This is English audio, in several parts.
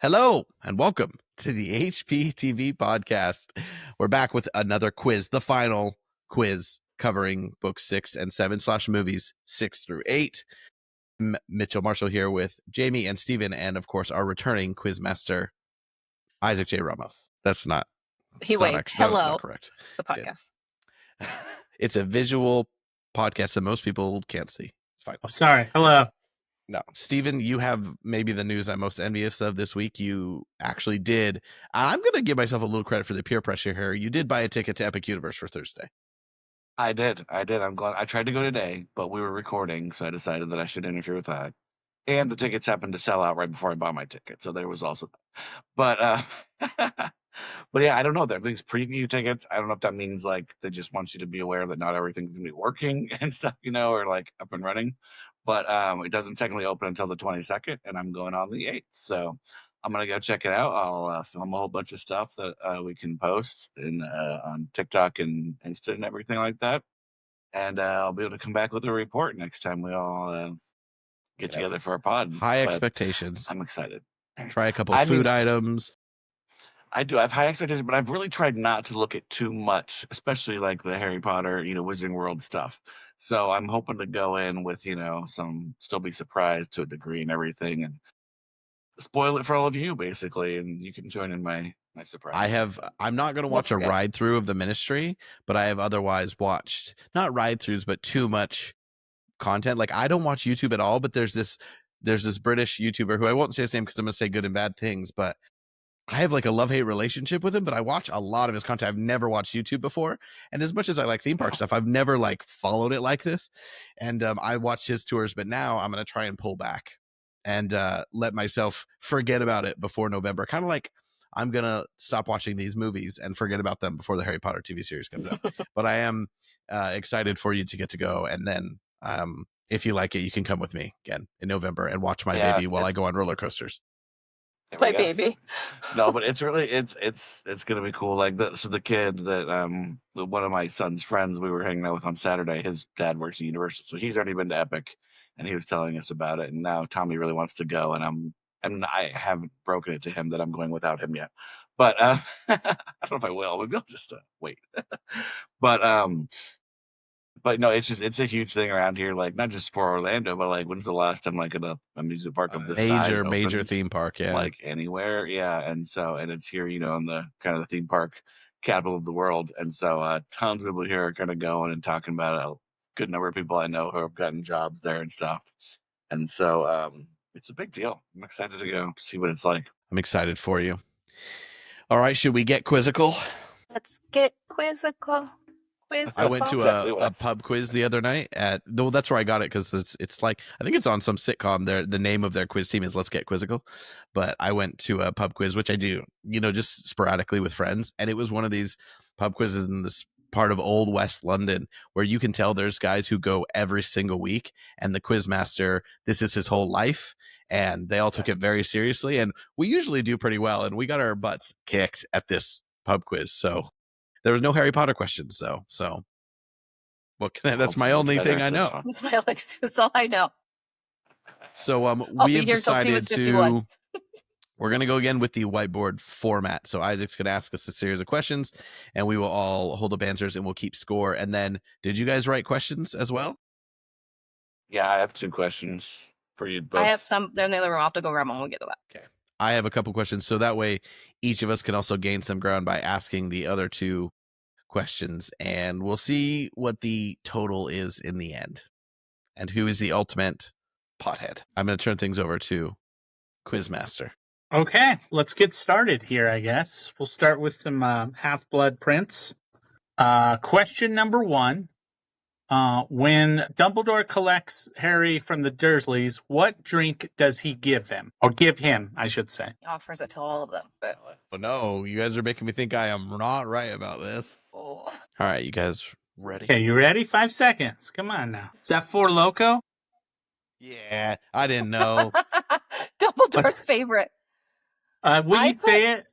Hello and welcome to the HPTV Podcast. We're back with another quiz, the final quiz covering books 6 and 7 / movies 6 through 8. Mitchell Marshall here with Jamie and Steven, and of course our returning Quizmaster Isaac J. Ramos. That's not correct. It's a podcast. It's a visual podcast that most people can't see. It's fine. Oh, sorry. Hello. No, Steven, you have maybe the news I'm most envious of this week. You actually did. I'm going to give myself a little credit for the peer pressure here. You did buy a ticket to Epic Universe for Thursday. I did. I tried to go today, but we were recording, so I decided that I should interfere with that. And the tickets happened to sell out right before I bought my ticket, so there was also that. But but yeah, I don't know. There are these preview tickets. I don't know if that means like they just want you to be aware that not everything's gonna be working and stuff, or like up and running. But it doesn't technically open until the 22nd, and I'm going on the 8th. So I'm gonna go check it out. I'll film a whole bunch of stuff that we can post on TikTok and Insta and everything like that. And I'll be able to come back with a report next time we all get together for a pod. High expectations. I'm excited. Try a couple of food items. I do. I have high expectations, but I've really tried not to look at too much, especially like the Harry Potter, Wizarding World stuff. So I'm hoping to go in with, still be surprised to a degree and everything, and spoil it for all of you, basically, and you can join in my surprise. I'm not going to watch a ride through of the Ministry, but I have otherwise watched, not ride throughs, but too much content. Like, I don't watch YouTube at all, but there's this British YouTuber who I won't say his name because I'm going to say good and bad things, but I have like a love-hate relationship with him, but I watch a lot of his content. I've never watched YouTube before. And as much as I like theme park stuff, I've never like followed it like this. And I watched his tours, but now I'm going to try and pull back and let myself forget about it before November. Kind of like I'm going to stop watching these movies and forget about them before the Harry Potter TV series comes out. But I am excited for you to get to go. And then if you like it, you can come with me again in November and watch my baby while I go on roller coasters. My baby. No, but it's really it's gonna be cool. Like the kid that one of my son's friends we were hanging out with on Saturday, his dad works at Universal, so he's already been to Epic, and he was telling us about it. And now Tommy really wants to go, and I haven't broken it to him that I'm going without him yet. But I don't know if I will. Maybe I'll just wait. But no, it's a huge thing around here. Like not just for Orlando, but like when's the last time like an amusement park of this size major opened? theme park, yeah, Like anywhere, yeah. And it's here, on the kind of the theme park capital of the world. And so tons of people here are kind of going and talking about it. A good number of people I know who have gotten jobs there and stuff. And so it's a big deal. I'm excited to go see what it's like. I'm excited for you. All right, should we get quizzical? Let's get quizzical. I went to a pub quiz the other night that's where I got it because it's like I think it's on some sitcom. The name of their quiz team is Let's Get Quizzical, but I went to a pub quiz, which I do just sporadically with friends, and it was one of these pub quizzes in this part of Old West London where you can tell there's guys who go every single week, and the quizmaster, this is his whole life, and they all took it very seriously, and we usually do pretty well, and we got our butts kicked at this pub quiz. So there was no Harry Potter questions, though. So, that's my only thing I know. That's all I know. So, we have decided we're going to go again with the whiteboard format. So, Isaac's going to ask us a series of questions, and we will all hold up answers, and we'll keep score. And then, did you guys write questions as well? Yeah, I have 2 questions for you both. I have some. They're in the other room. I'll have to go grab them when we get to that. Okay. I have a couple questions, so that way each of us can also gain some ground by asking the other 2 questions, and we'll see what the total is in the end and who is the ultimate pothead. I'm going to turn things over to Quizmaster. Okay, let's get started here, I guess. We'll start with some Half-Blood Prince. Question number 1. When Dumbledore collects Harry from the Dursleys, what drink does he give them? Or give him, I should say. He offers it to all of them. But... Oh, no, you guys are making me think I am not right about this. Oh. All right, you guys ready? Okay, you ready? 5 seconds. Come on now. Is that 4 Loko? Yeah, I didn't know. Dumbledore's favorite. Will you say it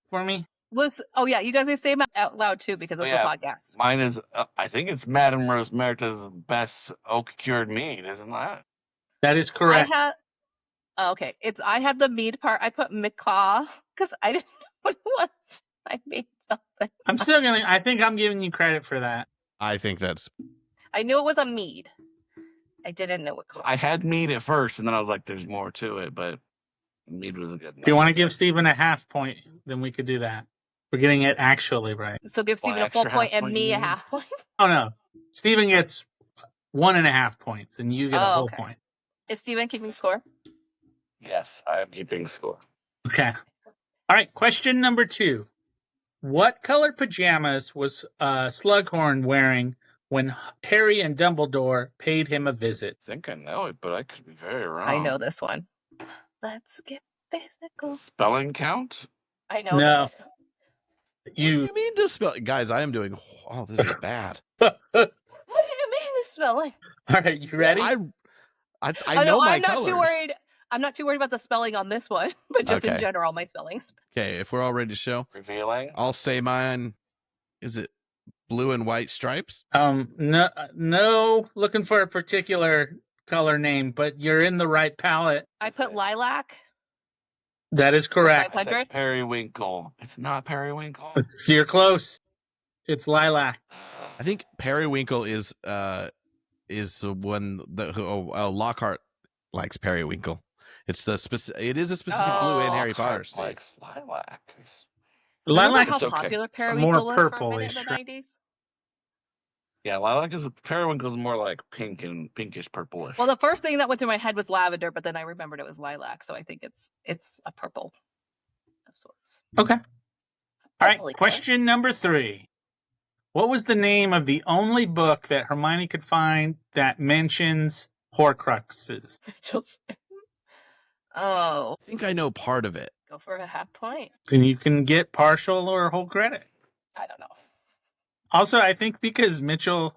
for me? Yeah, you guys need to say them out loud too because it's a podcast. Mine is, I think it's Madame Rosmerta's best oak cured mead, isn't that? That is correct. Oh, okay. I had the mead part. I put macaw because I didn't know what it was. I made something. I think I'm giving you credit for that. I think that's. I knew it was a mead. I didn't know what. I had mead at first, and then I was like, "There's more to it," but mead was a good. If you want to give Steven a half point, then we could do that. We're getting it actually right. So give Steven a extra full point half and point me you a need? half point. Oh no, Steven gets 1.5 points, and you get a whole Okay. point. Is Steven keeping score? Yes, I am keeping score. Okay. All right. Question number 2. What color pajamas was Slughorn wearing when Harry and Dumbledore paid him a visit? I think I know it, but I could be very wrong. I know this one. Let's get physical. Spelling count? I know. No. What do you mean to spell? Guys, I am doing. Oh, this is bad. What do you mean the spelling? All right, you ready? I Oh, know my I'm not colors. too worried. I'm not too worried about the spelling on this one, but just in Okay. general, my spellings. Okay, if we're all ready to show, Revealing? I'll say mine. Is it blue and white stripes? No, looking for a particular color name, but you're in the right palette. I put lilac. That is correct. I said 500? periwinkle. It's not periwinkle. You're close. It's lilac. I think periwinkle is one that Lockhart likes periwinkle. It's the specific. It is a specific blue in Harry Potter's. Likes lilac. Remember Lilac how is okay. popular periwinkle was for a minute in purplish, the right? 90s? Yeah, lilac is periwinkle is more like pink and pinkish purplish. Well, the first thing that went through my head was lavender, but then I remembered it was lilac, so I think it's a purple of sorts. Okay. All right. Purpley color. Question number 3. What was the name of the only book that Hermione could find that mentions Horcruxes? Oh, I think I know part of it. go for a half point. Then you can get partial or whole credit. I don't know. Also, I think because Mitchell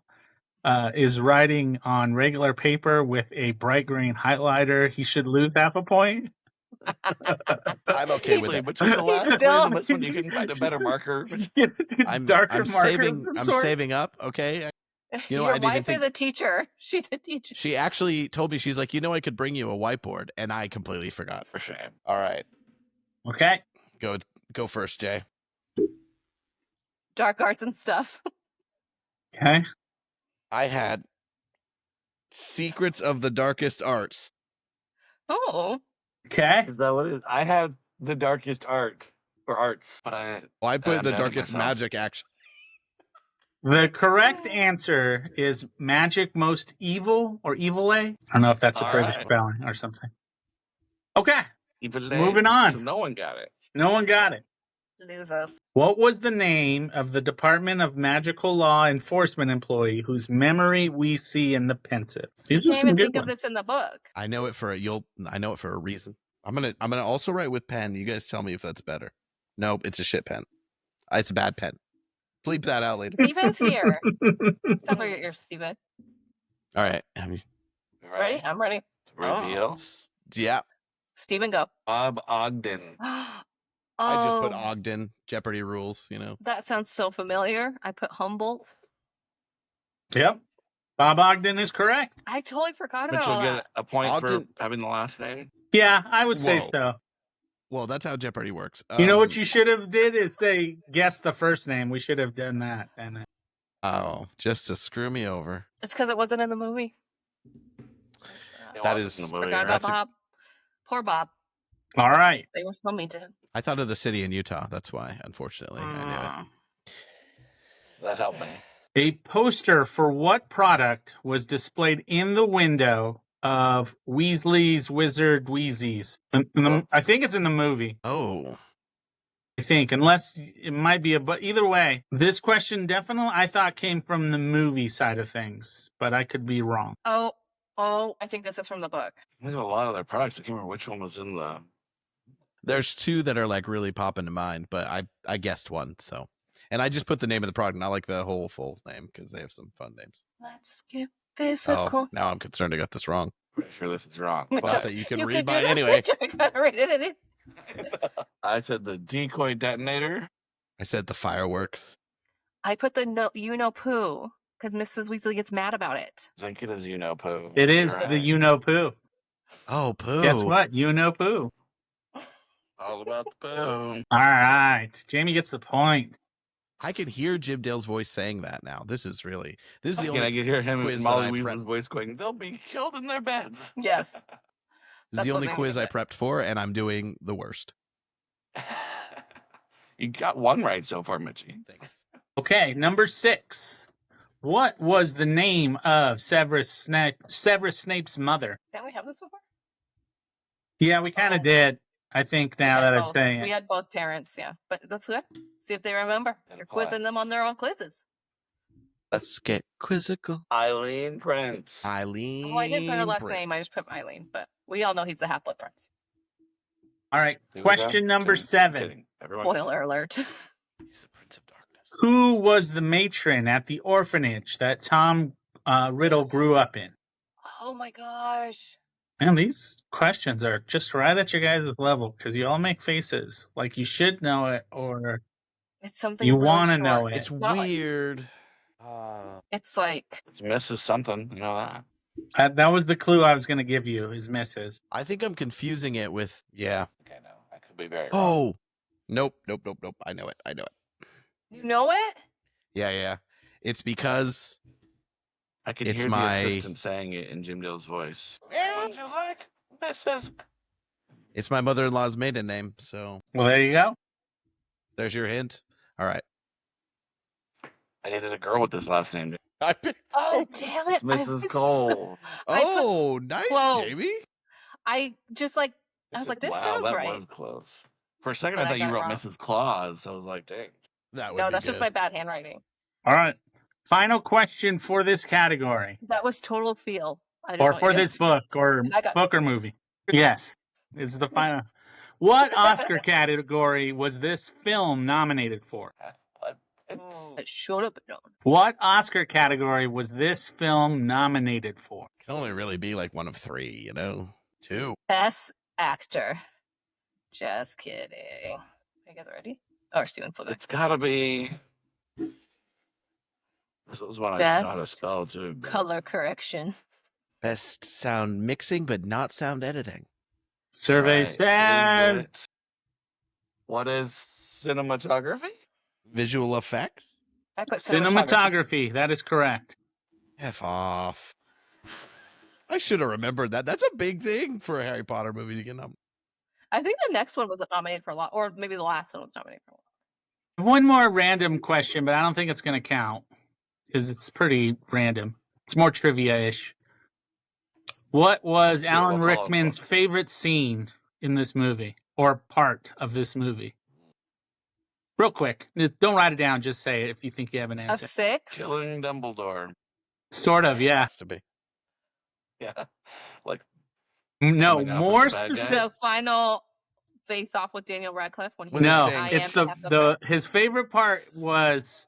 is writing on regular paper with a bright green highlighter, he should lose half a point. I'm okay with it. Between the last quiz still- and this one, you can find a better marker. Darker I'm marker saving. of some I'm sort. saving up. Okay. You know, I Your didn't even wife think- is a teacher. She's a teacher. She actually told me, she's like, I could bring you a whiteboard, and I completely forgot. For shame. All right, Okay. go first, Jay. Dark arts and stuff. Okay. I had Secrets of the Darkest Arts. Oh, Okay. Is that what it is? I had the darkest arts, but I Well, I put I'm the doubting Darkest myself. Magic, actually. The correct answer is Magic Most Evil or Evil A. I don't know if that's a All British right. spelling or something. Okay. even Moving on. So no one got it. No one got it. lose us. What was the name of the Department of Magical Law Enforcement employee whose memory we see in the pensive? These I are can't some even good think of ones. this in the book. I know it for a reason. I'm gonna also write with pen. You guys tell me if that's better. Nope, it's a shit pen. It's a bad pen. Bleep that out later. Steven's here. Cover your ears, Steven. All right. Ready? I'm ready. Reveal. Yeah. Steven, go. Bob Ogden. Oh, I just put Ogden. Jeopardy rules. that sounds so familiar. I put Humboldt. Yep. Bob Ogden is correct. I totally forgot Which about will all get that. a point Ogden- for having the last name. Yeah, I would say Whoa. so. Well, that's how Jeopardy works. You know what you should have did is say guess the first name. We should have done that. And just to screw me over. It's because it wasn't in the movie. It That wasn't is- in the movie, Forgot about right? Bob. Poor Bob. all right. They were so mean to him. I thought of the city in Utah. That's why, unfortunately, I knew it. That helped me. A poster for what product was displayed in the window of Weasley's Wizard Wheezies? I think it's in the movie. Oh, I think, unless it might be but either way, this question definitely I thought came from the movie side of things, but I could be wrong. Oh, I think this is from the book. There's a lot of their products. I can't remember which one was in the. there's two that are like really popping to mind, but I guessed one. So, and I just put the name of the product, not like the whole full name, because they have some fun names. Let's get physical. Oh, now I'm concerned I got this wrong. Pretty sure this is wrong. Which Not But that you can You read do mine that. anyway. I gotta read it. I said the decoy detonator. I said the fireworks. I put the poo because Mrs. Weasley gets mad about it. I think it is Pooh. It is You're the right. you know poo. Oh, poo. Guess what? You know poo. All about the boom. All right. Jamie gets the point. I can hear Jim Dale's voice saying that now. This is the Can only I can hear him quiz and that Molly I Weasley's voice going, they'll be killed in their beds. Yes. This is That's the what only made me quiz I get- prepped for, and I'm doing the worst. You got one right so far, Mitchie. Thanks. Okay, number 6. What was the name of Severus Snape's mother? Didn't we have this before? Yeah, we kind of Oh. did. I think now We had that I'm both. saying We it. had both parents, yeah. But that's good. See if they remember. And You're quizzing them on their own quizzes. Let's get quizzical. Eileen Prince. Eileen. Oh, I didn't put her last Brink. name. I just put Eileen. But we all know he's the Half-Blood Prince. All right, Here we go. question number Kidding. 7. Kidding. Everyone. Spoiler alert. He's the Prince of Darkness. Who was the matron at the orphanage that Tom Riddle grew up in? Oh my gosh. Man, these questions are just right at your guys' level because you all make faces like you should know it or It's something you really want to short. know it. It's not like- weird. It's like It's Mrs. Something. You know that. That was the clue I was going to give you, is misses. I think I'm confusing it with Okay, no. I could be very wrong. Oh, nope. I know it. you know it? Yeah. It's because I can it's hear my- the assistant saying it in Jim Dale's voice. Would you like Mrs. it's my mother-in-law's maiden name. So Well, there you go. there's your hint. All right. I needed a girl with this last name. I picked Oh damn it! I Mrs. was Cole. I put Oh, nice, close. Jamie. I just like I was like, this wow, sounds that right. was close. For a second, But I I thought you got it wrote wrong. Mrs. Claus. I was like, dang. That would No, be that's just good. my bad handwriting. All right. Final question for this category, That was total feel. I didn't or know for it. this book, or I got- book or movie. Yes, it's the final. What Oscar category was this film nominated for? It should have been known. What Oscar category was this film nominated for? Can only really be like one of 3, 2. Best actor. Just kidding. Are you guys ready? Oh, Steven's still good. It's got to be. This was one I know how to Best spell too. but- Color correction. Best sound mixing, but not sound editing. Survey Right, says is it- What is cinematography? Visual effects. I put cinematography. That is correct. F off. I should have remembered that. That's a big thing for a Harry Potter movie to get nominated. I think the next one was nominated for a lot, or maybe the last one was nominated for a lot. One more random question, but I don't think it's going to count because it's pretty random. It's more trivia-ish. What was Sure, Alan we'll call it Rickman's books. favorite scene in this movie or part of this movie? Real quick. Don't write it down. Just say it if you think you have an A answer. 6? Killing Dumbledore. Sort of, yeah. Has to be. Yeah. Like, No, Coming out more with the bad guy? specific. The final face off with Daniel Radcliffe when he Was it No, said, saying- I it's am the his favorite part was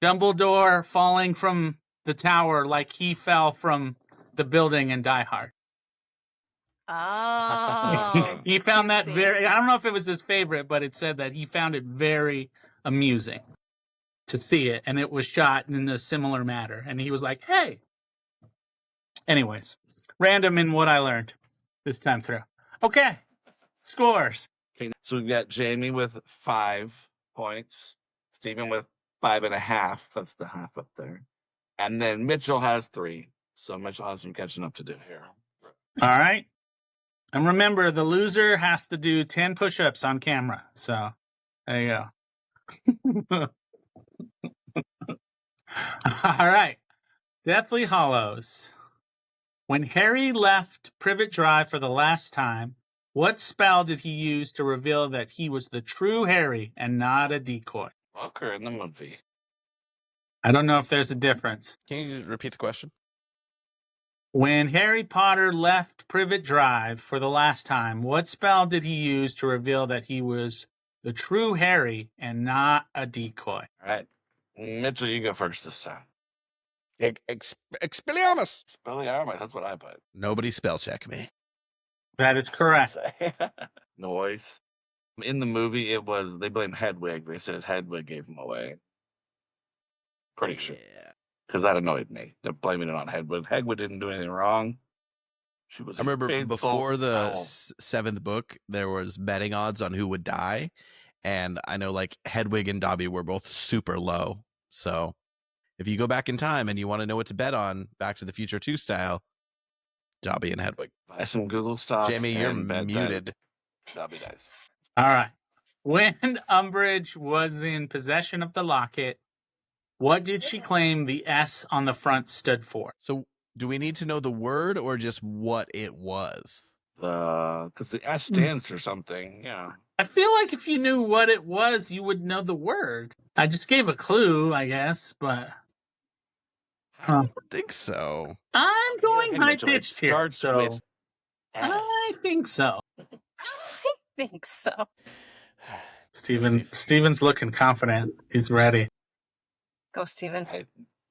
Dumbledore falling from the tower like he fell from the building in Die Hard. Oh. He found that cutesy. very, I don't know if it was his favorite, but it said that he found it very amusing to see it. And it was shot in a similar manner. And he was like, hey. Anyways, random in what I learned this time through. Okay. Scores. okay, so we've got Jamie with 5 points, Stephen with 5.5. That's the half up there. And then Mitchell has 3. So Mitchell has some catching up to do here. All right. And remember, the loser has to do 10 push-ups on camera. So there you go. All right. Deathly Hallows. When Harry left Privet Drive for the last time, what spell did he use to reveal that he was the true Harry and not a decoy? Walker in the movie. I don't know if there's a difference. Can you just repeat the question? When Harry Potter left Privet Drive for the last time, what spell did he use to reveal that he was the true Harry and not a decoy? All right. Mitchell, you go first this time. Expelliarmus. Expelliarmus, that's what I put. Nobody spell check me. That is correct. Noise. In the movie, it was, they blamed Hedwig. They said Hedwig gave him away. Pretty sure. Yeah. Because that annoyed me. They're blaming it on Hedwig. Hedwig didn't do anything wrong. She was I remember a faithful before the owl. seventh book, there was betting odds on who would die. And I know like Hedwig and Dobby were both super low. So if you go back in time and you want to know what to bet on, Back to the Future 2 style, Dobby and Hedwig. Buy some Google stock. Jamie, you're and bet muted. that Dobby dies. All right. When Umbridge was in possession of the locket, what did she claim the S on the front stood for? So do we need to know the word or just what it was? Because the S stands for something. Yeah. I feel like if you knew what it was, you would know the word. I just gave a clue, I guess, but I don't think so. I'm going Hey, high Mitchell, it pitched here, starts so with S. I think so. I think so. Steven's looking confident. He's ready. Go, Steven. I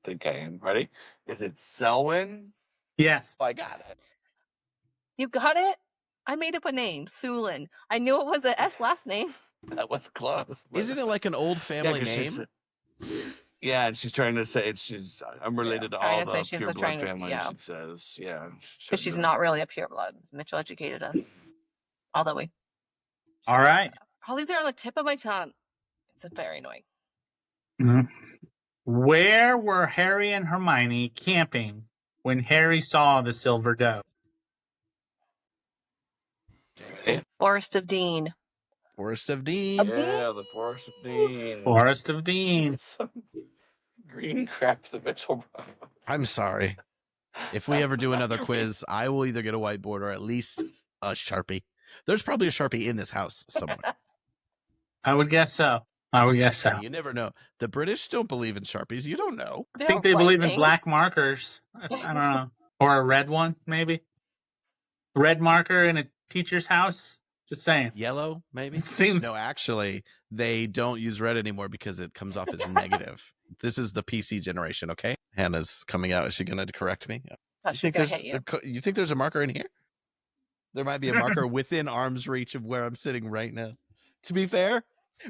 think I am. Ready? Is it Selwyn? Yes. Oh, I got it. You got it? I made up a name, Sulin. I knew it was an S last name. That was close. Isn't it like an old family 'cause she's- name? Yeah, and she's trying to say I'm related to trying all to say the she's pure trying blood to- families. yeah. She says, yeah, Because she's not really a pureblood. Mitchell educated us. Although All right. all these are on the tip of my tongue. It's very annoying. Mhm. Where were Harry and Hermione camping when Harry saw the silver dove? Forest of Dean. Forest of Dean. Yeah, the Forest of Dean. Forest of Dean. Some green crap the Mitchell brought. I'm sorry. If we ever do another quiz, I will either get a whiteboard or at least a Sharpie. There's probably a Sharpie in this house somewhere. I would guess so. You never know. The British don't believe in Sharpies. You don't know. I think they believe in black markers. I don't know. Or a red one, maybe. Red marker in a teacher's house. Just saying. Yellow, maybe? Seems No, actually, they don't use red anymore because it comes off as negative. This is the PC generation, okay? Hannah's coming out. Is she going to correct me? She's going to hit you. You think there's a marker in here? There might be a marker within arm's reach of where I'm sitting right now. To be fair,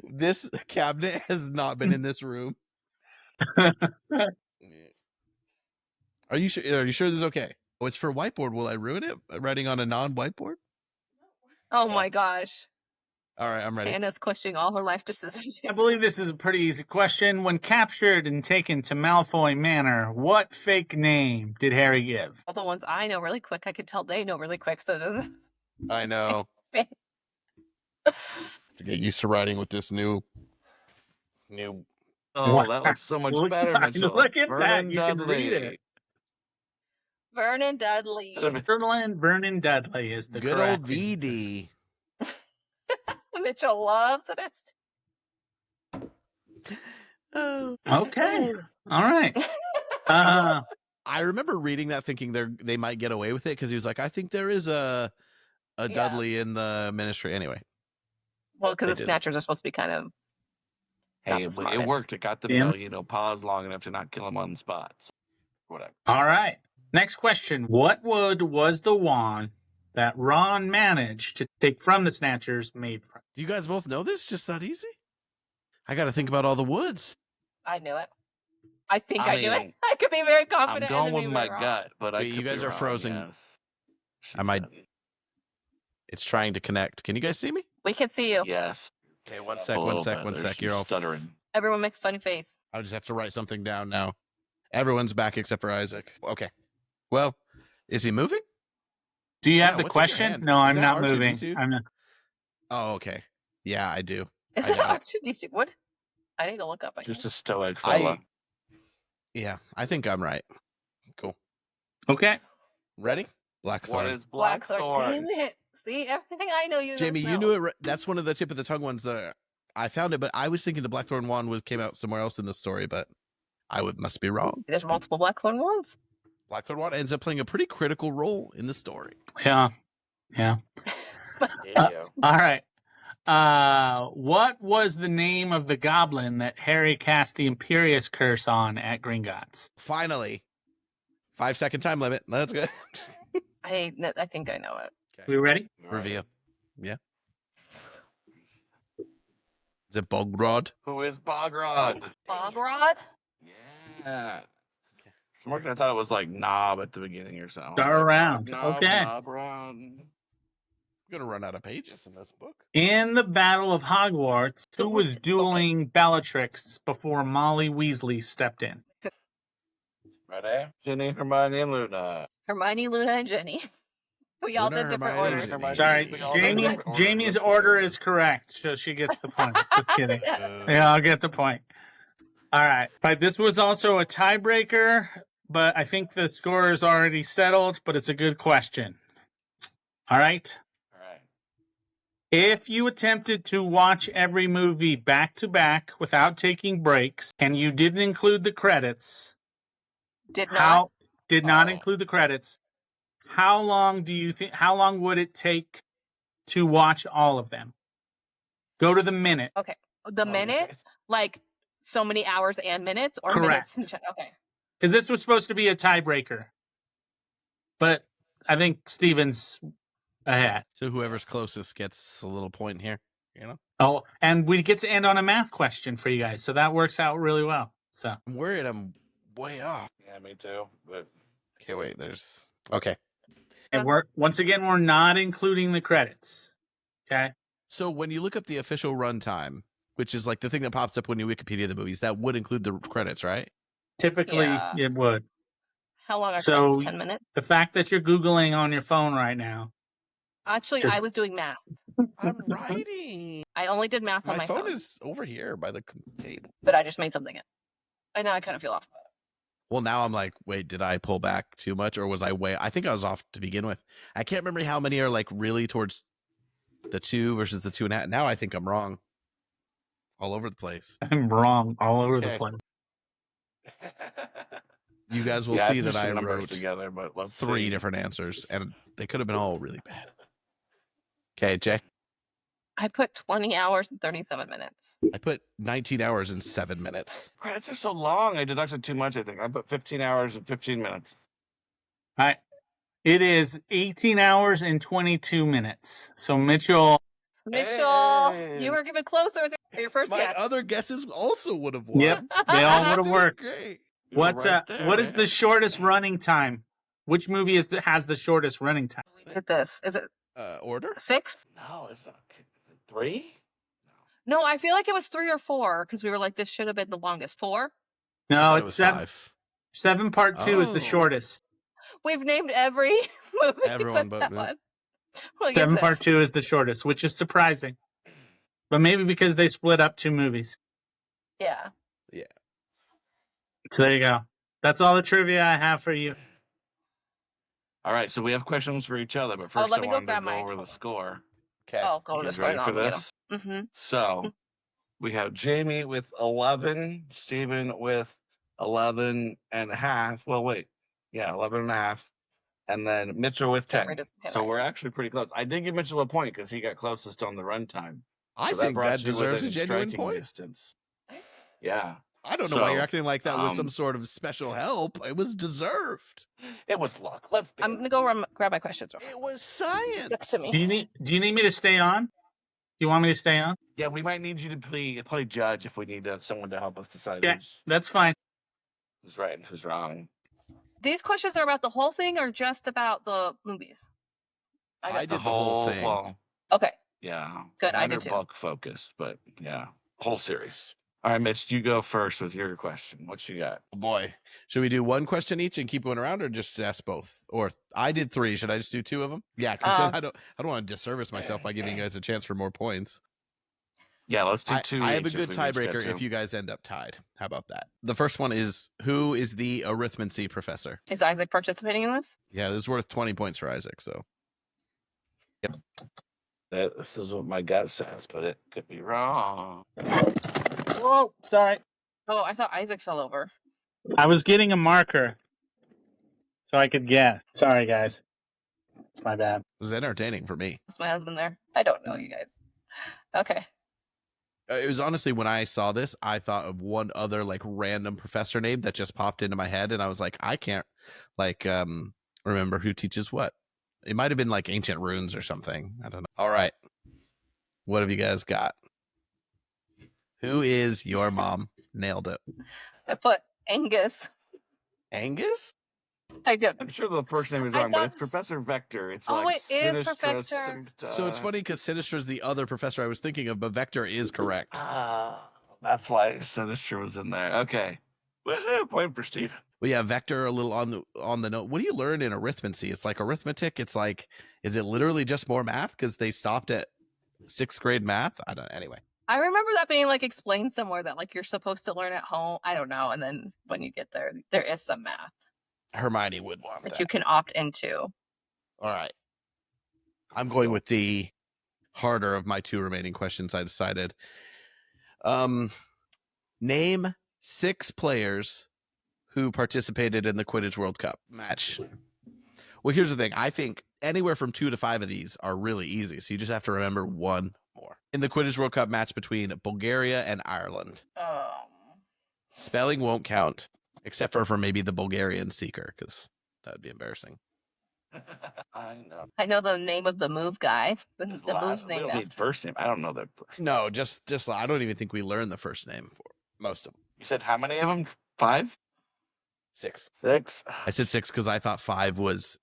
this cabinet has not been in this room. Are you sure? Are you sure this is okay? Oh, it's for whiteboard. Will I ruin it by writing on a non-whiteboard? Oh my gosh. All right, I'm ready. Hannah's questioning all her life decisions. I believe this is a pretty easy question. When captured and taken to Malfoy Manor, what fake name did Harry give? All the ones I know really quick, I could tell they know really quick. So does I know. To get used to writing with this new. Oh, Wow. that looks so much Look better, at- Mitchell. look at that. Vernon You can Dudley. read it. Vernon Dudley. Vernon Dudley is the Good correct old VD. Mitchell loves it. Oh. Okay. All right. Uh, I remember reading that thinking they might get away with it because he was like, I think there is a Dudley in the ministry. Anyway. Well, because They the didn't. Snatchers are supposed to be kind of Hey, Not the it smartest. worked. It got them, Yeah. pause long enough to not kill him on the spot. So, whatever. all right. Next question. What wood was the wand that Ron managed to take from the Snatchers made from? Do you guys both know this? Just that easy? I got to think about all the woods. I knew it. I think I I knew it. mean, I could be very I'm confident. going and with be my wrong. gut, but I Wait, you could guys be are wrong, frozen. yes. I might- It's trying to connect. Can you guys see me? We can see you. Yes. Okay, one A sec. little bit. There's You're some all stuttering. Everyone make a funny face. I'll just have to write something down now. Everyone's back except for Isaac. Okay. Well, is he moving? Do you have Yeah, the what's in your question? hand? No, Is I'm that not R2D2? moving. I'm not. Oh, okay. Yeah, I do. Is I it got R2D2? What? I need to look up. Just a stoic fella. Yeah, I think I'm right. Cool. Okay. Ready? Blackthorn. What is Blackthorn. Blackthorn? Damn it. See, everything I know you Jamie, guys you know. knew it. That's one of the tip of the tongue ones that I found it, but I was thinking the Blackthorn wand came out somewhere else in the story, but I must be wrong. There's multiple Blackthorn wands. Blackthorn wand ends up playing a pretty critical role in the story. Yeah. Yeah. All right. What was the name of the goblin that Harry cast the Imperious Curse on at Gringotts? Finally, 5-second time limit. That's good. I think I know it. We ready? Reveal. Yeah. Is it Bogrod? Who is Bogrod? Bogrod? Yeah. For some reason, I thought it was like knob at the beginning or something. Start Like, around. knob, Okay. knob round. I'm gonna run out of pages in this book. In the Battle of Hogwarts, who was Okay. dueling Bellatrix before Molly Weasley stepped in? Ready? Ginny, Hermione, and Luna. Hermione, Luna, and Jenny. We all Luna, did different Hermione, orders. Ginny. Sorry, We all did different orders. Jamie's order is correct, so she gets the point. Just kidding. Yeah, I'll get the point. All right. But this was also a tiebreaker, but I think the score is already settled, but it's a good question. All right. All right. If you attempted to watch every movie back to back without taking breaks and you didn't include the credits, Did not. did not Oh. include the credits, how long would it take to watch all of them? Go to the minute. Okay. The minute, like so many hours and minutes, or Correct. minutes and okay. Because this was supposed to be a tiebreaker. But I think Steven's ahead. So whoever's closest gets a little point here. You know. Oh, and we get to end on a math question for you guys, so that works out really well. So I'm worried I'm way off. Yeah, me too. But Okay, wait. There's okay. and once again, we're not including the credits. Okay. So when you look up the official runtime, which is like the thing that pops up when you Wikipedia the movies, that would include the credits, right? Typically, Yeah. it would. How long are So- credits? 10 minutes? The fact that you're Googling on your phone right now. Actually, I Yes. was doing math. I'm writing. I only did math on My my phone phone, is over here by the table. but I just made something up. And now I kind of feel off about it. Well, now I'm like, wait, did I pull back too much, or was I way? I think I was off to begin with. I can't remember how many are like really towards the 2 versus the 2.5. Now I think I'm wrong. All over the place. I'm wrong all over the Okay. place. You guys will yeah, see threw that I some numbers wrote together, but let's 3 see. different answers, and they could have been all really bad. Okay, Jay. I put 20 hours and 37 minutes. I put 19 hours and 7 minutes. Credits are so long. I deducted too much, I think. I put 15 hours and 15 minutes. All right. It is 18 hours and 22 minutes. So Mitchell, Mitchell, Hey. you were given closer with your first My guess. other guesses also would have won. Yep, they all would have Dude, worked. Great. You were What's right there, what is man. the shortest running time? Which movie has the shortest running time? We did this. Is it Order? 6? No, it's not. Is it 3? No, I feel like it was 3 or 4 because we were like, this should have been the longest. 4? I No, thought it it's was 7. 5. 7 part 2 is Oh. the shortest. We've named every movie. Everyone but but that me. one. Well, I 7 guess part this. 2 is the shortest, which is surprising. But maybe because they split up 2 movies. Yeah. So there you go. That's all the trivia I have for you. All right, so we have questions for each other, but first let I me go wanted to grab go my- over the score. Okay. Oh, go You to guys this ready right for now. this? Mm-hmm. So we have Jamie with 11, Steven with 11 and a half. Well, wait. Yeah, 11 and a half. And then Mitchell with 10. So we're actually pretty close. I did give Mitchell a point because he got closest on the runtime. I So think brought that you deserves a within genuine striking point. distance. Yeah. I don't know why you're So, acting like that was some um, sort of special help. It was deserved. It was luck. Let's be I'm going to go grab my questions. real It fast. was science. Stick to me. Do you need me to stay on? Do you want me to stay on? Yeah, we might need you to play judge if we need someone to help us decide Yeah. That's fine. who's right and who's wrong. These questions are about the whole thing or just about the movies? I did the whole thing. Well, Okay. yeah. Good, I Mine did are too. book focused, but yeah, whole series. All right, Mitch, you go first with your question. What you got? Oh boy. Should we do one question each and keep going around, or just ask both? Or I did 3. Should I just do 2 of them? Yeah, because then I don't want to disservice myself by giving you guys a chance for more points. Yeah, let's do 2. I have a each if good we each get tiebreaker 2. if you guys end up tied. How about that? The first one is, who is the arithmancy professor? Is Isaac participating in this? Yeah, this is worth 20 points for Isaac. So This is what my gut says, but it could be wrong. Whoa, sorry. Oh, I thought Isaac fell over. I was getting a marker so I could guess. Sorry, guys. It's my bad. it was entertaining for me. Is my husband there? I don't know, you guys. Okay. It was honestly, when I saw this, I thought of one other like random professor name that just popped into my head, and I was like, I can't remember who teaches what. It might have been like ancient runes or something. I don't know. All right, what have you guys got? Who is your mom? Nailed it. I put Angus. Angus? I don't. I'm sure the first name is I wrong, but thought it's Professor Vector. It's Oh, like it is Sinistra Professor. So it's funny because Sinistra is the other professor I was thinking of, but Vector is correct. That's why Sinistra was in there. Okay. Woohoo, point for Steve. Well, yeah, Vector a little on the note. What do you learn in arithmancy? It's like arithmetic. It's like, is it literally just more math because they stopped at 6th grade math? I don't. Anyway, I remember that being like explained somewhere that like you're supposed to learn at home. I don't know. And then when you get there, there is some math Hermione would want that that. you can opt into. All right, I'm going with the harder of my 2 remaining questions. I decided. Name 6 players who participated in the Quidditch World Cup match. Well, here's the thing. I think anywhere from 2 to 5 of these are really easy. So you just have to remember 1 more. In the Quidditch World Cup match between Bulgaria and Ireland. Spelling won't count, except for maybe the Bulgarian seeker, because that would be embarrassing. I know the name of the move guy. The move's we named don't need after. first name. I don't know their first. No, just I don't even think we learned the first name for most of them. You said how many of them? 5? 6. 6? I said 6 because I thought 5 was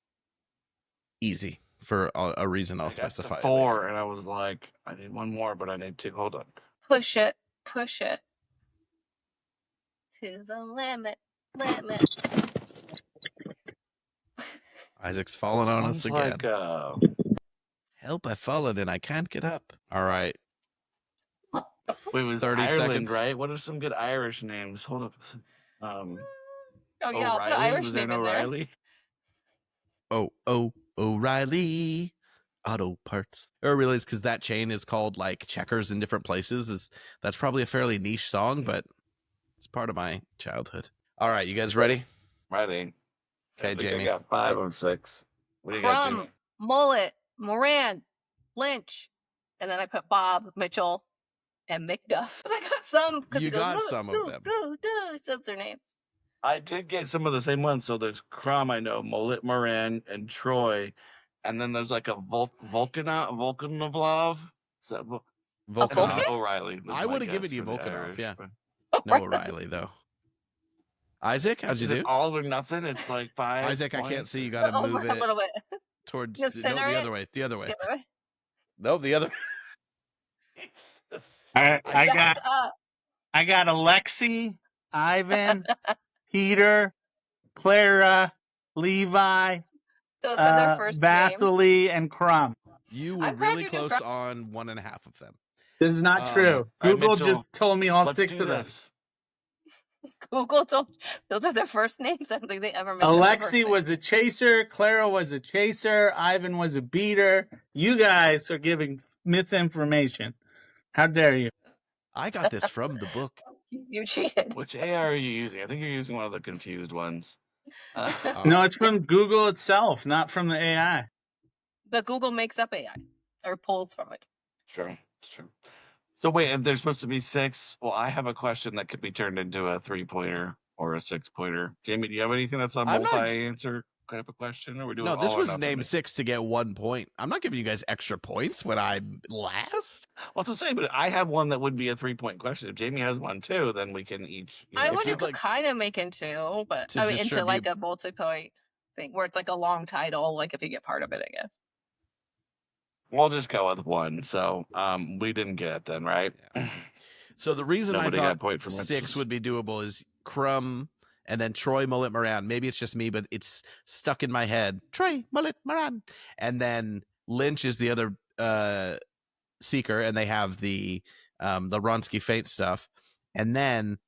easy for a reason I'll I got to specify. 4, and I was like, I need 1 more, but I need 2. Hold on. Push it to the limit. Isaac's falling on us again. Like, Help, I've fallen and I can't get up. All right. Wait, it was 30 Ireland, seconds. Right? What are some good Irish names? Hold up. Oh yeah, I'll put an O'Reilly? Irish Was there name an in there. O'Reilly? O'Reilly Auto Parts. I realize because that chain is called like Checkers in different places. That's probably a fairly niche song, but it's part of my childhood. All right, you guys ready? Ready. Okay, Jamie. I got 5 on 6. What do you got, Jamie? Crumb, Mullet, Moran, Lynch, and then I put Bob, Mitchell, and McDuff. But I got some. You got some of them. It says their names. I did get some of the same ones. So there's Crum, I know, Mullet, Moran, and Troy. And then there's like a Volkanovlov. Is that Volkanov? O'Reilly. I would have given you for the Volkanov, Irish, yeah. but- No O'Reilly, though. Isaac, how'd you Is it do? all or nothing? It's like 5 Isaac, I can't points? see. You got to Over move a it little bit. towards No, the center other it. way. The other way. The other way. No, the other. I Back up. got Alexi, Ivan, Peter, Clara, Levi, Those are their first names. Vasily, and Crumb. You were I'm glad really you knew close Crumb. on 1.5 of them. This is not true. All right, Google Mitchell, just told me all Let's 6 do of them. this. Google told those are their first names. I don't think they ever mentioned their first Alexi name. was a chaser. Clara was a chaser. Ivan was a beater. You guys are giving misinformation. How dare you? I got this from the book. You cheated. Which AI are you using? I think you're using one of the confused ones. No, it's from Google itself, not from the AI. But Google makes up AI or pulls from it. Sure, it's true. So wait, if there's supposed to be 6, well, I have a question that could be turned into a 3-pointer or a 6-pointer. Jamie, do you have anything that's a I'm not- multi-answer kind of a question, or we do No, it this all or was nothing? named 6 to get 1 point. I'm not giving you guys extra points when I'm last. Well, that's what I'm saying, but I have one that would be a 3-point question. If Jamie has one too, then we can each. I if would you'd like kind of make into, but to I mean, into like distribute- a multi-point thing where it's like a long title. Like if you get part of it, I guess. We'll just go with 1. So, we didn't get it then, right? Yeah. So the reason Nobody I got a thought point for 6 Mitchell's. would be doable is Crumb and then Troy, Mullet, Moran. Maybe it's just me, but it's stuck in my head. Troy, Mullet, Moran. And then Lynch is the other seeker, and they have the Ronsky Feint stuff. And then,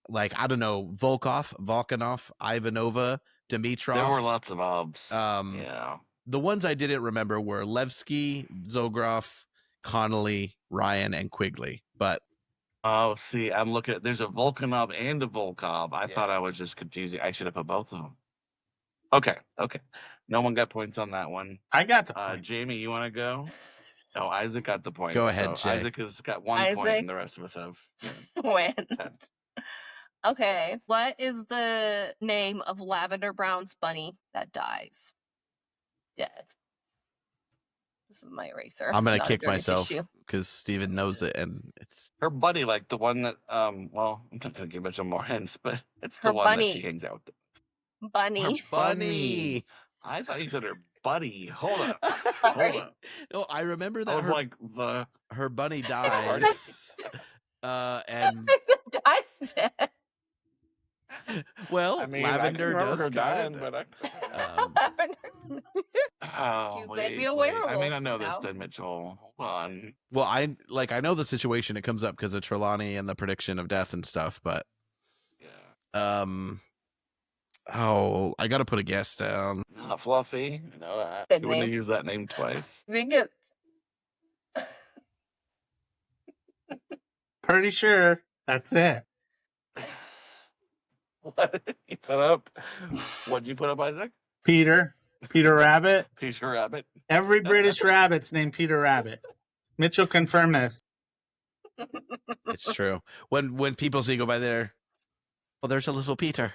like, I don't know, Volkanov, Ivanova, Dimitrov. There were lots of obs. Yeah. The ones I didn't remember were Levski, Zogroff, Connolly, Ryan, and Quigley. But Oh, see, I'm looking at, there's a Volkanov and a Volkov. I Yeah. thought I was just confusing. I should have put both of them. Okay. No one got points on that one. I got the point. Jamie, you want to go? No, Isaac got the points. Go ahead, so Jay. Isaac has got 1 point, Isaac. and the rest of us have. When? 10. Okay. What is the name of Lavender Brown's bunny that dies? Dead. This is my eraser. I'm going to not a kick dirty myself tissue. because Steven knows it, and it's Her buddy, like the one that, well, I'm not going to give much more hints, but it's the Her one bunny. that she hangs out with. Bunny. Bunny. I thought you said her buddy. Hold up. Sorry. Hold up. No, I remember I that was like her bunny Party. dies. And I said dies dead. well, I mean, Lavender I can remember does her dying, kinda. but oh, You wait, made me a wait. I werewolf may not know this now. then, Mitchell. Hold on. Well, I know the situation. It comes up because of Trelawney and the prediction of death and stuff. But Yeah. oh, I got to put a guess down. Not Fluffy. I know that. Good You wouldn't have name. used that name twice. I think it's Pretty sure that's it. What did you put up? What did you put up, Isaac? Peter Rabbit. Peter Rabbit. Every British rabbit's named Peter Rabbit. Mitchell confirmed this. It's true. When people see go by there, well, there's a little Peter.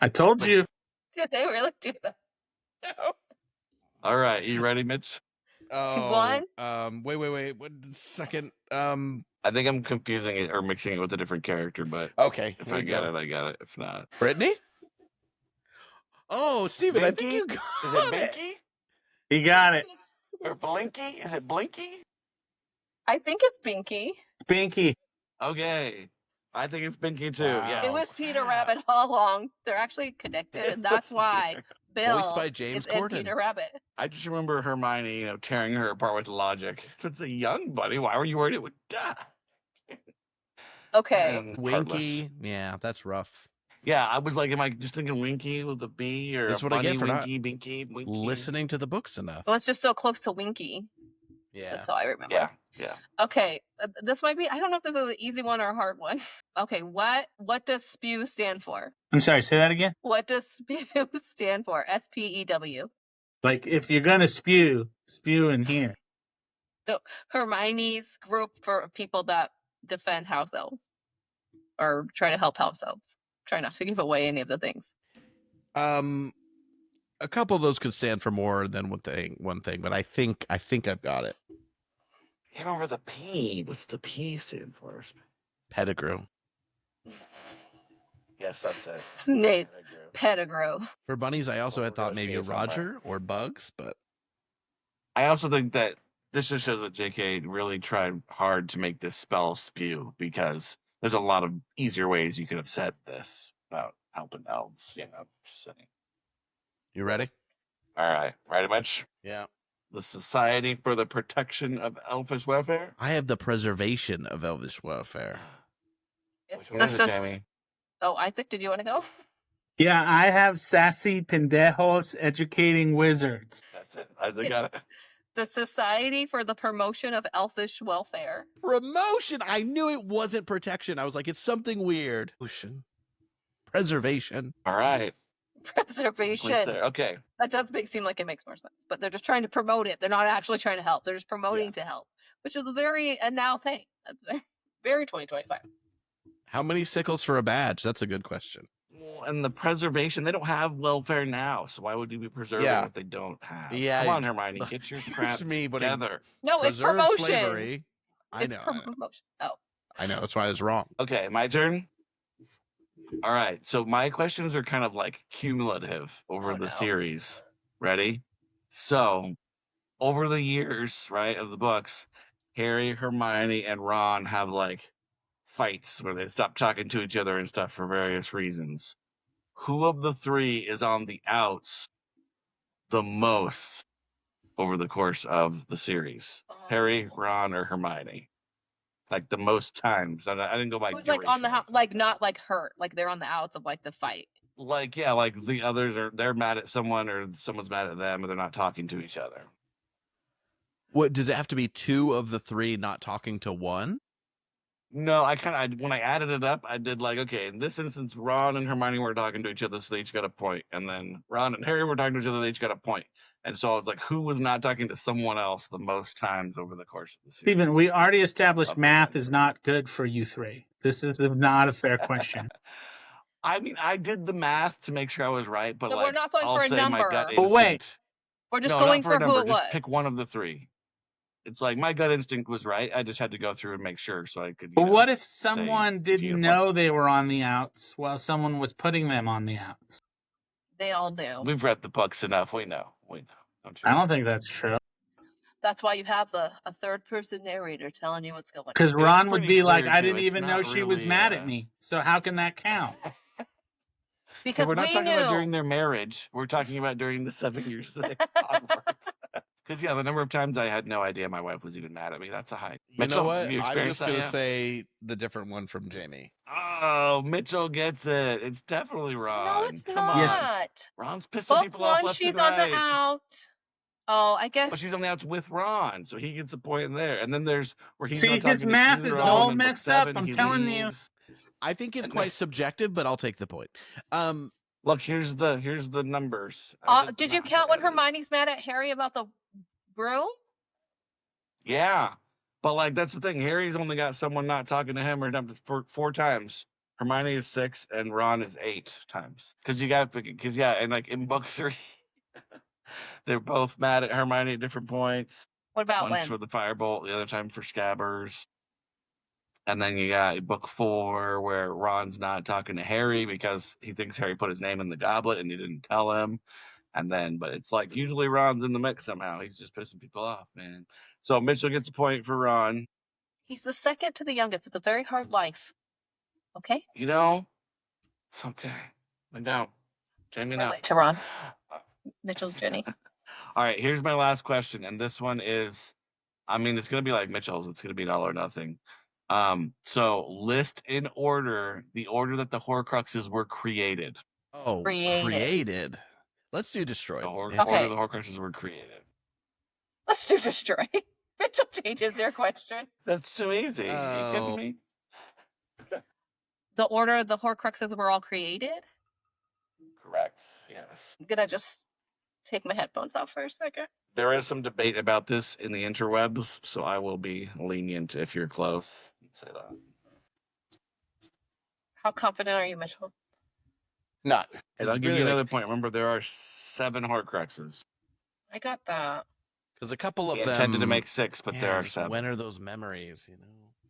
I told you. Did they really do that? All right, you ready, Mitch? Oh, One? wait. 1 second. I think I'm confusing it or mixing it with a different character, but Okay. if I get it, I got it. If not, Brittany. Oh, Steven, I think Binky? you got Is it Binky He got it. or Blinky? Is it Blinky? I think it's Binky. Binky. Okay, I think it's Binky too. Wow. Yes. It was Peter Rabbit all along. They're actually connected, and that's why Bill Voiced by James is in Corden. Peter Rabbit. I just remember Hermione, tearing her apart with logic. If it's a young buddy, why were you worried it would die? Okay. And Winky. Yeah, that's rough. Yeah, I was like, am I just thinking Winky with a B or This is a what I bunny, get for not Winky, Binky, Winky? Listening to the books enough. Well, it's just so close to Winky. Yeah. That's all I remember. Yeah. Okay. This might be, I don't know if this is an easy one or a hard one. Okay. What does SPEW stand for? I'm sorry, say that again. What does SPEW stand for? SPEW. Like, if you're going to spew in here. Hermione's group for people that defend house elves or try to help house elves. Try not to give away any of the things. A couple of those could stand for more than one thing, but I think I've got it. I remember the P. What's the P stand for? Pettigrew. Yes, that's it. Snape. Pettigrew. Pettigrew. For bunnies, I also Well, had we're thought gonna maybe see it somewhere. Roger or Bugs, but I also think that this just shows that JK really tried hard to make this spell spew because there's a lot of easier ways you could have said this about helping elves. Just saying. you ready? All right, ready, Mitch? Yeah. The Society for the Protection of Elfish Welfare. I have the preservation of Elvish welfare. It's Which one is the it, Jamie? Oh, Isaac, did you want to go? Yeah, I have Sassy Pendejos Educating Wizards. That's it. Isaac got it. The Society for the Promotion of Elfish Welfare. Promotion. I knew it wasn't protection. I was like, it's something weird. Preservation. All right. Preservation. Please there. Okay. That does seem like it makes more sense, but they're just trying to promote it. They're not actually trying to help. They're just promoting to help, which is a now thing. That's very 2025. How many sickles for a badge? That's a good question. Well, and the preservation, they don't have welfare now, so why would you be preserving what they don't have? Yeah, Come on, Hermione, get your crap It's me, but together. No, it's preserve promotion. slavery. I It's know. promotion. Oh, I know. That's why I was wrong. Okay, my turn. All right, so my questions are kind of like cumulative over the series. Ready? So, over the years, right, of the books, Harry, Hermione, and Ron have like fights where they stop talking to each other and stuff for various reasons. Who of the three is on the outs the most over the course of the series? Harry, Ron, or Hermione? Like the most times. I didn't go by who's like on the house, like not like hurt, like they're on the outs of like the fight. Like, yeah, like the others they're mad at someone or someone's mad at them and they're not talking to each other. What does it have to be? 2 of the 3 not talking to 1? No, when I added it up, I did like, okay, in this instance, Ron and Hermione were talking to each other, so they each got a point. And then Ron and Harry were talking to each other, they each got a point. And so I was like, who was not talking to someone else the most times over the course of the series? Stephen, we already established math is not good for you three. This is not a fair question. I mean, I did the math to make sure I was right, but So like, we're not going I'll for a say number. my gut But wait. instinct. We're just No, going not for a for who number. it Just was. pick one of the 3. It's like my gut instinct was right. I just had to go through and make sure so I could. But what if someone if you didn't get a point. know they were on the outs while someone was putting them on the outs? They all do. We've read the books enough. We know. Don't you? I don't think that's true. That's why you have a third-person narrator telling you what's going on. Because Ron would pretty be like, clear, I too. didn't It's even know not she was really, mad at me. So how can that count? Because we're not we talking about during knew. their marriage. We're talking about during the 7 years that they onwards. Because the number of times I had no idea my wife was even mad at me. That's a high. You know what? You I'm experienced just gonna that, say the different one from Jamie. Oh, Mitchell gets it. It's definitely Ron. No, it's Come not. on. Yes. Ron's pissing Book people off one, left she's and on right. the out. Oh, I guess. But she's on the outs with Ron, so he gets a point in there. And then there's where he's See, not his talking to math either is of all them in book messed up. 7. I'm He telling you. leaves. I think it's quite subjective, but I'll take the point. Look, here's the numbers. Did you count when Hermione's mad at Harry about the broom? Yeah, but like that's the thing. Harry's only got someone not talking to him or not for 4 times. Hermione is 6 and Ron is 8 times. And like in book 3, they're both mad at Hermione at different points. What about Once when? for the firebolt, the other time for Scabbers. And then you got book 4 where Ron's not talking to Harry because he thinks Harry put his name in the goblet and he didn't tell him. But it's like usually Ron's in the mix somehow. He's just pissing people off, man. So Mitchell gets a point for Ron. He's the second to the youngest. It's a very hard life. Okay? It's okay. I don't. Jamie, no. Relate to Ron. Mitchell's Jenny. All right, here's my last question. And this one is, it's going to be like Mitchell's. It's going to be an all or nothing. So list in order, the order that the Horcruxes were created. Oh, created. Let's do destroyed. The order Okay. the Horcruxes were created. Let's do destroy. Mitchell changes your question. That's too easy. Are you kidding me? The order the Horcruxes were all created? Correct. Yes. I'm gonna just take my headphones off for a second. There is some debate about this in the interwebs, so I will be lenient if you're close. Say that. How confident are you, Mitchell? Not. And I'll give you another point. Remember, there are 7 Horcruxes. I got that. Because a couple of We them intended to make 6, but there are just 7. When are those memories?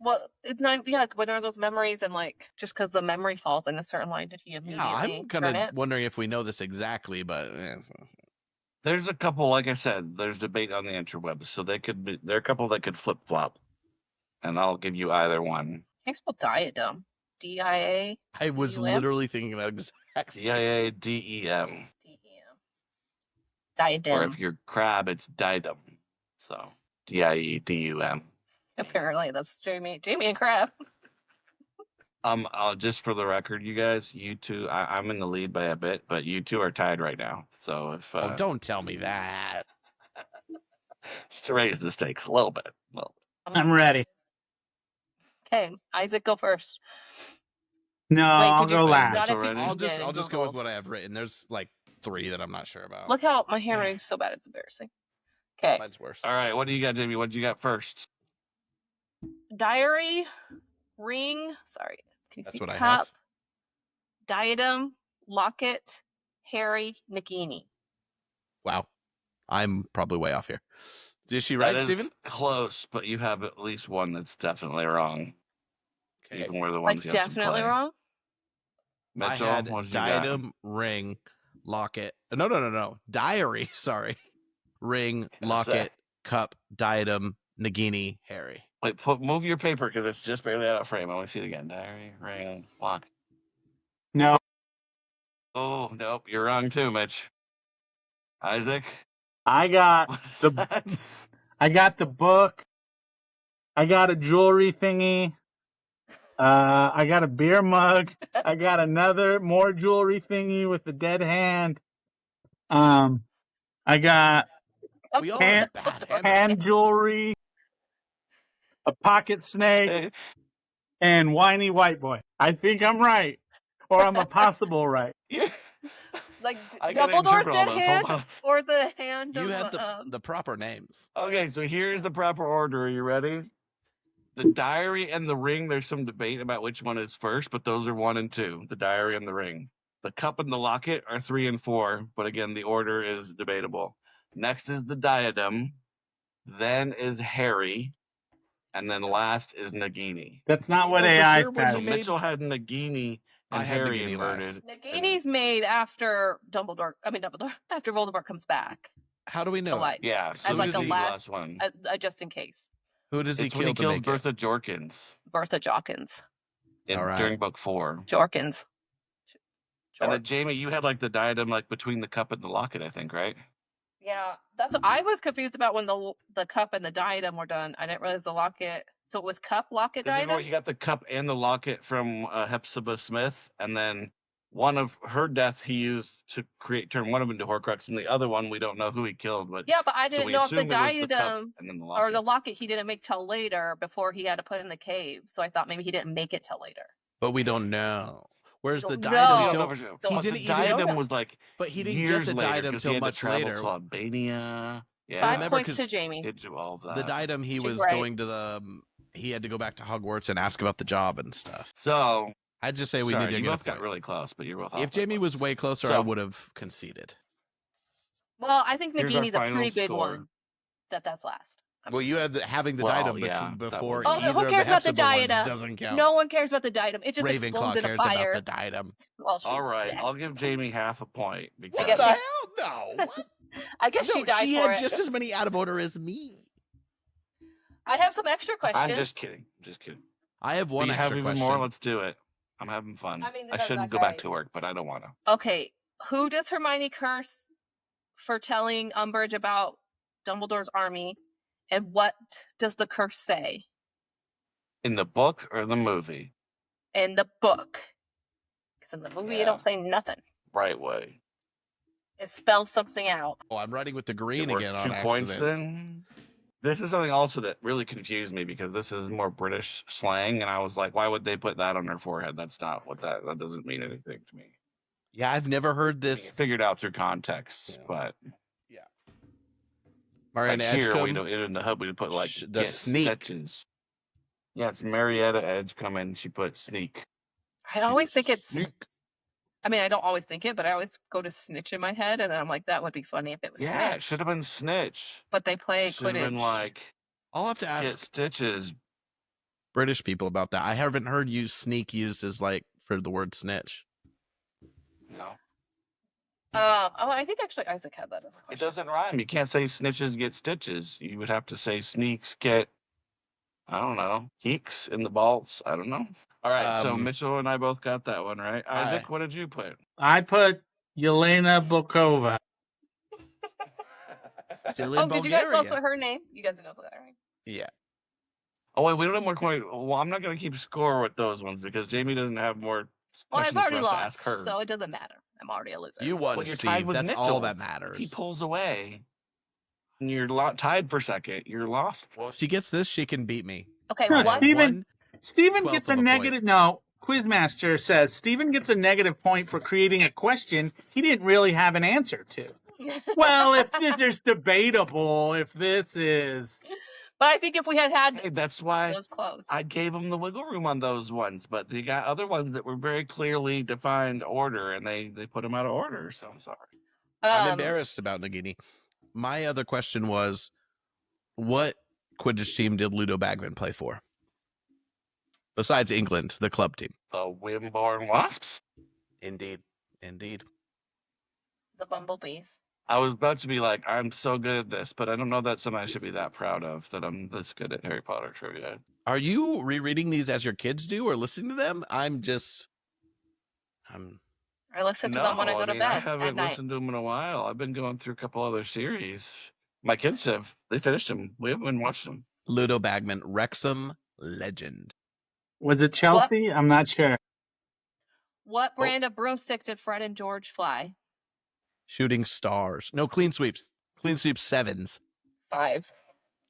Well, it's not. Yeah, when are those memories? And just because the memory falls in a certain line, did he immediately I'm kind turn of it? wondering if we know this exactly, but There's a couple, like I said, there's debate on the interwebs, so there are a couple that could flip flop, and I'll give you either one. I spell diadem. D-I-A. I was D-U-M? literally thinking that exact same. DIADEM. D-E-M. Diadem. Or if you're crab, it's diadem. So DIEDUM. Apparently, that's Jamie and Crab. Just for the record, you guys, you two, I'm in the lead by a bit, but you two are tied right now. So if don't tell me that. Just to raise the stakes a little bit. I'm ready. Okay, Isaac, go first. No, I'll did you go not last. if you already? I'll did just go with Googled. what I have written. There's like 3 that I'm not sure about. Look how my handwriting's so bad, it's embarrassing. Okay. Mine's worse. All right, what do you got, Jamie? What do you got first? Diary, ring, sorry, can you That's see what I cup, have. diadem, locket, Harry, Nagini. Wow. I'm probably way off here. Is she right, That is Steven? close, but you have at least one that's definitely wrong. Okay. Even where the ones you have some Definitely play. wrong? Mitchell, I had what did you diadem, ring, locket. No. Diary, sorry. Ring, locket, cup, diadem, Nagini, Harry. got? Wait, move your paper because it's just barely out of frame. I want to see it again. Diary, ring, lock. No. Oh, nope, you're wrong too, Mitch. Isaac? I got What is the that? I got the book. I got a jewelry thingy. I got a beer mug. I got more jewelry thingy with the dead hand. I got We all hand- have bad hand jewelry, a pocket snake, and whiny white boy. I think I'm right, or I'm a possible right. Yeah. Like I gotta Dumbledore's interpret all dead those. hand Hold on. or the hand You of had the proper names. Okay, so here's the proper order. Are you ready? The diary and the ring, there's some debate about which one is first, but those are 1 and 2, the diary and the ring. The cup and the locket are 3 and 4, but again, the order is debatable. Next is the diadem, then is Harry, and then last is Nagini. That's not what Oh, for AI sure, when says. he made- Mitchell had Nagini I and had Harry Nagini inverted. last. Nagini's made after Dumbledore. After Voldemort comes back How do we to know? life. Yeah, so As like does a he- last one. just in case. Who does he It's when kill he to kills make Bertha Jorkins Bertha Jorkins. All right. during book 4. Jorkins. And then Jamie, you had like the diadem like between the cup and the locket, I think, right? Yeah, that's what I was confused about when the cup and the diadem were done. I didn't realize the locket. So it was cup, locket, diadem. He got the cup and the locket from Hepzibah Smith, and then one of her death he used to turn one of them into Horcrux, and the other one we don't know who he killed. But yeah, but I didn't know if the diadem and then the or the locket he didn't make till later before he had to put in the cave. So I thought maybe he didn't make it till later. But we don't know. Whereas the Don't diadem, know. he So didn't the even diadem was like, but he didn't years get the later, diadem 'cause till he had to much travel later. to Albania. Yeah, 5 Remember, points to 'cause Jamie. He did all that. The diadem he She's was right. going to the he had to go back to Hogwarts and ask about the job and stuff. So I'd just say we sorry, need to you get a both got point. really close, but you're both off If by Jamie one. was way closer, I So- would have conceded. Well, I think Here's our Nagini's a final pretty big score. one. That's last. Well, you had having the Well, diadem yeah, that before was- Oh, either who of cares the about the Hepzibah ones diadem? doesn't count. No one cares about the diadem. It just Ravenclaw explodes in a cares fire. about the diadem. Well, she's All right, dead. I'll give Jamie half a point I because guess the she- hell? No. What? I guess she No, died she for had it. just as many out of order as me. I have some extra questions. I'm just kidding. Just kidding. I have If one you have extra even question. more, let's do it. I'm having fun. I mean, I that's shouldn't go okay. back to work, but I don't want to. Okay, who does Hermione curse for telling Umbridge about Dumbledore's army, and what does the curse say In the book or the movie? in the book? Because in the movie, Yeah. it don't say nothing. Right way. It spells something out. Oh, I'm writing with the It green worked again 2 on points accident. then. This is something also that really confused me because this is more British slang, and I was like, why would they put that on their forehead? That's not what that doesn't mean anything to me. Yeah, I've never heard I this. figured out through context, Yeah. but Mariana like here we Edgecombe. don't, in the hub we put like The sneak. stitches. Yeah, it's Marietta Edgecombe. She put sneak. I always think it's. Sneak. I mean, I don't always think it, but I always go to snitch in my head, and I'm like, that would be funny if it was Yeah, it snitch. should have been snitch. But they play Should have been Quidditch. like I'll have to get ask stitches. British people about that. I haven't heard sneak used as like for the word snitch. No, I think actually Isaac had that. it doesn't rhyme. You can't say snitches get stitches. You would have to say sneaks get, I don't know, heeks in the balls. I don't know. All right, so Mitchell and I both got that one right. Isaac, what did you put? I put Yelena Bokova. Still in Did you guys both Bulgaria. put her name? You guys know that, right? Yeah. Oh wait, we don't have more questions. Well, I'm not going to keep score with those ones because Jamie doesn't have more Well, questions I've already for us to lost, ask her. so it doesn't matter. I'm already a loser. You won, Well, you're tied Steve. with That's Mitchell. all that matters. He pulls away, and you're tied for second. You're lost. Well, if she gets this, she can beat me. Okay, No, what? Steven- Steven 1/12 gets a of a negative. No, Quizmaster says Steven gets a negative point for creating a question he didn't really have an answer to. Well, if this is debatable, if this is. But I think if we had Hey, that's why it was close. I gave him the wiggle room on those ones, but they got other ones that were very clearly defined order, and they put them out of order. So I'm sorry. I'm embarrassed about Nagini. My other question was, what Quidditch team did Ludo Bagman play for? Besides England, the club team. The Wimborne Wasps. Indeed. The Bumblebees. I was about to be like, I'm so good at this, but I don't know that's something I should be that proud of, that I'm this good at Harry Potter trivia. Are you rereading these as your kids do or listening to them? I listen to them when I go to bed I haven't at night. listened to them in a while. I've been going through a couple other series. My kids have. They finished them. We haven't been watching them. Ludo Bagman, Wrexham legend. Was it Chelsea? I'm not sure. What brand of broomstick did Fred and George fly? Shooting stars. No, clean sweeps. Clean sweeps 7s. 5s.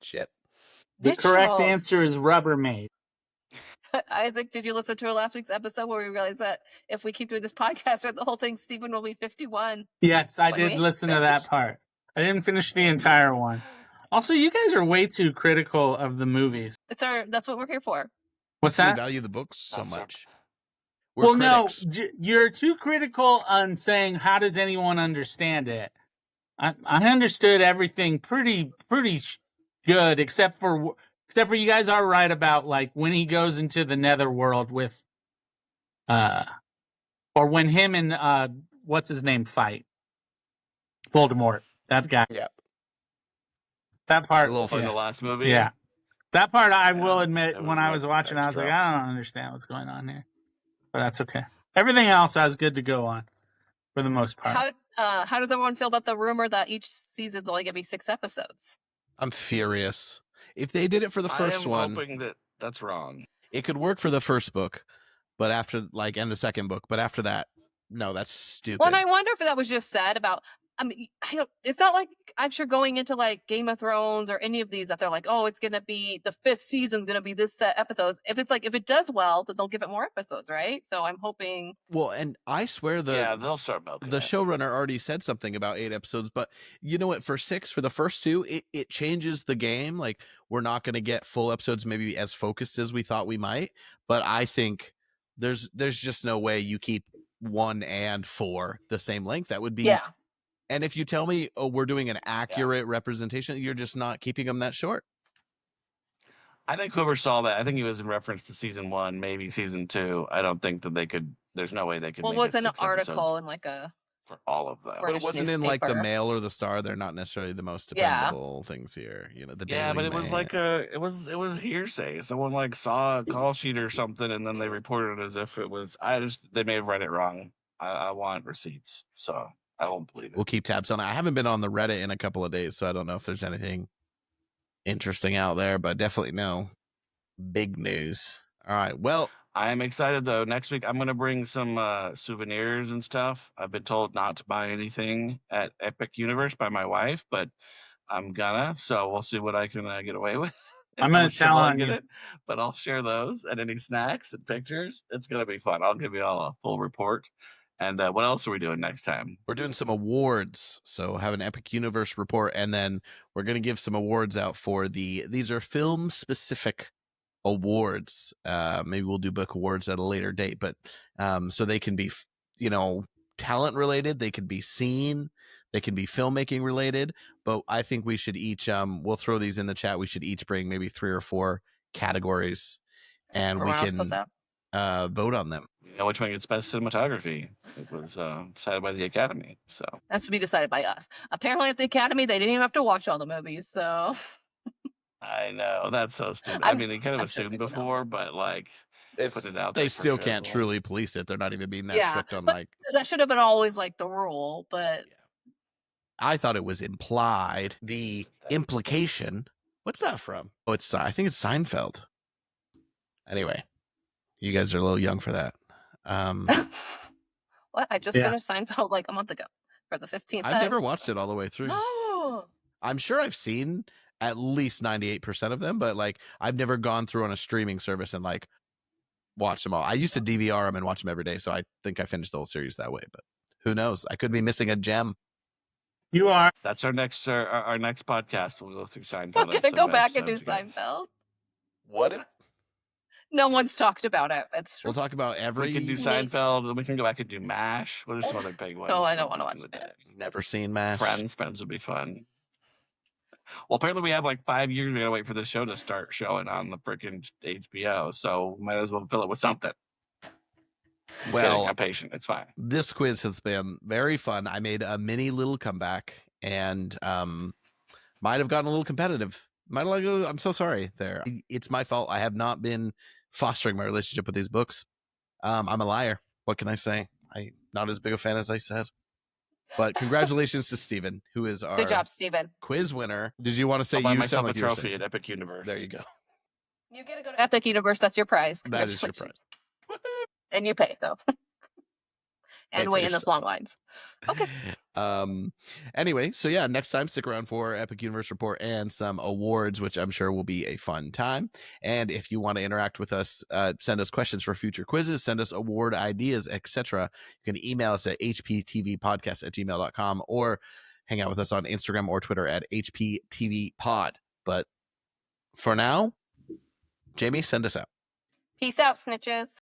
Shit. The correct Mitchell's. answer is Rubbermaid. Isaac, did you listen to last week's episode where we realized that if we keep doing this podcast or the whole thing, Stephen will be 51? Yes, I When did we listen to that part. I didn't finish the entire one. Also, you guys are way too critical of the movies. That's what we're here for. What's We that? value the books so That's much. Well, We're no, critics. you're too critical on saying how does anyone understand it. I understood everything pretty good, except for you guys are right about like when he goes into the netherworld with Or when him and what's his name fight? Voldemort. That guy. Yeah. That part. A little In yeah. the last movie. Yeah. That part, I Yeah, will admit, it when I was like watching, I was like, extra. I don't understand what's going on here. But that's okay. Everything else I was good to go on for the most part. How does everyone feel about the rumor that each season's only gonna be 6 episodes? I'm furious. If they did it for the first I am one, hoping that that's wrong. it could work for the first book, but after and the second book, but after that, no, that's stupid. Well, and I wonder if that was just said about. I mean, it's not like I'm sure going into like Game of Thrones or any of these that they're like, oh, it's gonna be the 5th season's gonna be this set episodes. If it's like if it does well, then they'll give it more episodes, right? So I'm hoping. Well, and I swear they'll start milking the it. showrunner already said something about 8 episodes, but you know what? For 6, for the first 2, it changes the game. Like we're not going to get full episodes, maybe as focused as we thought we might. But I think there's just no way you keep 1 and 4 the same length. That would be Yeah. And if you tell me, oh, we're doing an accurate representation, you're just not keeping them that short. I think whoever saw that, I think he was in reference to season 1, maybe season 2. I don't think that they could. There's no way they could. Well, make it was it an 6 article episodes in like a. for all of them. But British it wasn't in like the newspaper. Mail or the Star. They're not necessarily the most Yeah. dependable things here. You know, the Yeah, Daily but it was Mail. like it was hearsay. Someone like saw a call sheet or something, and then they reported it as if it was. They may have read it wrong. I want receipts, so I won't believe it. We'll keep tabs on it. I haven't been on the Reddit in a couple of days, so I don't know if there's anything interesting out there, but definitely no big news. All right. Well, I am excited though. Next week I'm going to bring some souvenirs and stuff. I've been told not to buy anything at Epic Universe by my wife, but I'm gonna. So we'll see what I can get away with. I'm going to tell on you. But I'll share those and any snacks and pictures. It's going to be fun. I'll give you all a full report. And what else are we doing next time? we're doing some awards. So have an Epic Universe report, and then we're going to give some awards out for these are film specific awards. Maybe we'll do book awards at a later date, but so they can be, talent related. They could be seen. They can be filmmaking related. But I think we should each, we'll throw these in the chat. We should each bring maybe 3 or 4 categories, and we can vote on them. You know which one gets best cinematography? It was decided by the Academy. So has to be decided by us. Apparently, at the Academy, they didn't even have to watch all the movies. So I know that's so stupid. I mean, they kind of assumed before, but like put it out. They still can't truly police it. They're not even being that strict on but that should have been always like the rule. But I thought it was implied. The implication. What's that from? Oh, I think it's Seinfeld. Anyway, you guys are a little young for that. What? I just finished Seinfeld like a month ago for the 15th time. I've never watched it all the way through. No. I'm sure I've seen at least 98% of them, but like I've never gone through on a streaming service and like watched them all. I used to DVR them and watch them every day, so I think I finished the whole series that way. But who knows? I could be missing a gem. You are. That's our next podcast. We'll go through Seinfeld. We're gonna go back and do Seinfeld. What? No one's talked about it. It's true. We'll talk about every. We can do Seinfeld, and we can go back and do MASH. What are some other big ones? Oh, I don't want to watch it. Never seen MASH. Friends would be fun. Well, apparently we have like 5 years. We gotta wait for the show to start showing on the freaking HBO. So might as well fill it with something. Well, I'm patient. It's fine. This quiz has been very fun. I made a mini little comeback and might have gotten a little competitive. I'm so sorry there. It's my fault. I have not been fostering my relationship with these books. I'm a liar. What can I say? I'm not as big a fan as I said. But congratulations to Steven, who is our good job, Steven. Quiz winner. Did you want to say I'll buy you myself sound like a trophy at Epic Universe? There you go. You get to go to Epic Universe. That's your prize. That is your prize. And you pay though. And wait in those long lines. Okay. Anyway, so yeah, next time stick around for Epic Universe Report and some awards, which I'm sure will be a fun time. And if you want to interact with us, send us questions for future quizzes, send us award ideas, etc. You can email us at hptvpodcast@gmail.com or hang out with us on Instagram or Twitter at hptvpod. But for now, Jamie, send us out. Peace out, snitches.